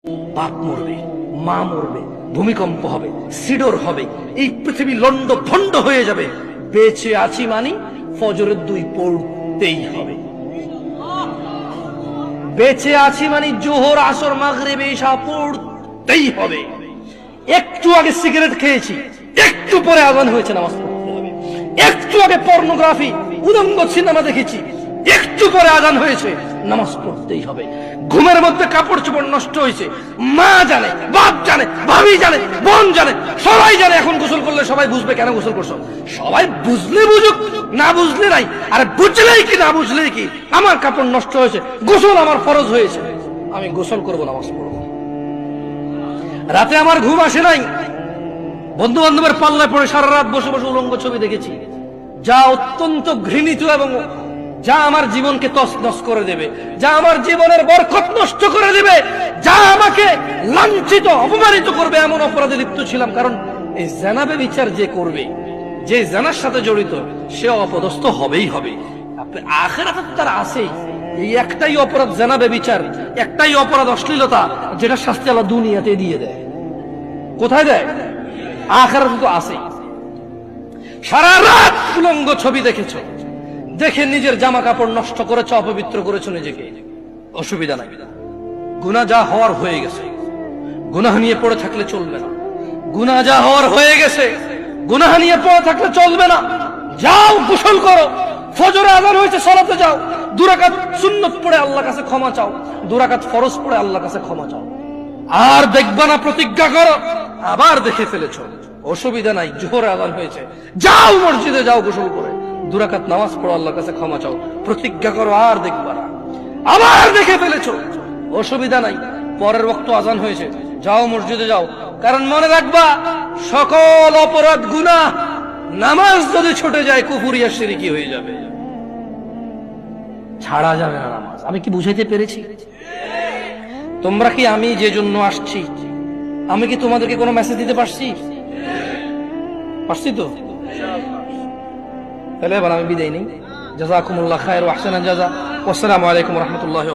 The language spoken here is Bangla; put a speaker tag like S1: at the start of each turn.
S1: বাপ মরবে, মা মরবে, ভূমিকম্প হবে, সিডর হবে, এই পৃথিবী লন্ড ভন্ড হয়ে যাবে। বেঁচে আছি মানি ফজরের 2 পড়তেই হবে। বেঁচে আছি মানি জোহর, আসর, মাগরিব, ইশা পড়তেই হবে। একটু আগে সিগারেট খেয়েছি, একটু পরে আযান হয়েছে, নামাজ পড়তে হবে। একটু আগে পর্নোগ্রাফি, উলঙ্গ সিনেমা দেখেছি, একটু পরে আযান হয়েছে, নামাজ পড়তেই হবে। ঘুমের মধ্যে কাপড় চোপড় নষ্ট হয়েছে, মা জানে, বাপ জানে, ভাবি জানে, বোন জানে, সবাই জানে। এখন গোসল করলে সবাই বুঝবে কেন গোসল করছো। সবাই বুঝলে বুঝুক, না বুঝলে নাই। আর বুঝলেই কি না বুঝলেই কি, আমার কাপড় নষ্ট হয়েছে, গোসল আমার ফরজ হয়েছে, আমি গোসল করবো, নামাজ পড়বো। রাতে আমার ঘুম আসে নাই, বন্ধু বান্ধবের পাল্লায় পড়ে সারা রাত বসে বসে উলঙ্গ ছবি দেখেছি, যা অত্যন্ত ঘৃণিত এবং যা আমার জীবনকে তছনছ করে দেবে, যা আমার জীবনের বরকত নষ্ট করে দেবে, যা আমাকে লাঞ্ছিত অপমানিত করবে, এমন অপরাধে লিপ্ত ছিলাম। কারণ এই জানাবে বিচার যে করবে, যে জানার সাথে জড়িত, সে অপদস্থ হবেই হবে। আখিরাতে তার আছেই এই একটাই অপরাধ, জানাবে বিচার, একটাই অপরাধ অশ্লীলতা, যেটা শাস্তি আল্লাহ দুনিয়াতে দিয়ে দেয়। কোথায় দেয়? আখিরাতে তো আছেই। সারা রাত উলঙ্গ ছবি দেখেছো, দেখে নিজের জামা কাপড় নষ্ট করেছো, অপবিত্র করেছো নিজেকে, অসুবিধা নাই। গুনাহ যা হওয়ার হয়ে গেছে, গুনাহ নিয়ে পড়ে থাকলে চলবে না। গুনাহ যা হওয়ার হয়ে গেছে, গুনাহ নিয়ে পড়ে থাকলে চলবে না। যাও গোসল করো, ফজরে আযান হয়েছে, সালাতে যাও, 2 রাকাত সুন্নত পড়ে আল্লাহর কাছে ক্ষমা চাও, 2 রাকাত ফরজ পড়ে আল্লাহর কাছে ক্ষমা চাও। আর দেখবা না, প্রতিজ্ঞা করো। আবার দেখে ফেলেছো, অসুবিধা নাই, জোহরে আযান হয়েছে, যাও মসজিদে, যাও গোসল করে 2 রাকাত নামাজ পড়ো, আল্লাহর কাছে ক্ষমা চাও, প্রতিজ্ঞা করো, আর দেখবা না। আবার দেখে ফেলেছো, অসুবিধা নাই, পরের ওয়াক্ত আযান হয়েছে, যাও মসজিদে যাও। কারণ মনে রাখবা, সকল অপরাধ গুনাহ, নামাজ যদি ছুটে যায় কুফরিয়া শিরকি হয়ে যাবে, ছাড়া যাবে না নামাজ। আমি কি বুঝাইতে পেরেছি? তোমরা কি, আমি যে জন্য আসছি, আমি কি তোমাদেরকে কোনো মেসেজ দিতে পারছি? পারছি তো? তাহলে এবার আমি বিদায় নেই। জাযাকুমুল্লাহ খায়র ওয়া আহসানাল জাযা। ওয়াসসালামু আলাইকুম ওয়া রাহমাতুল্লাহি।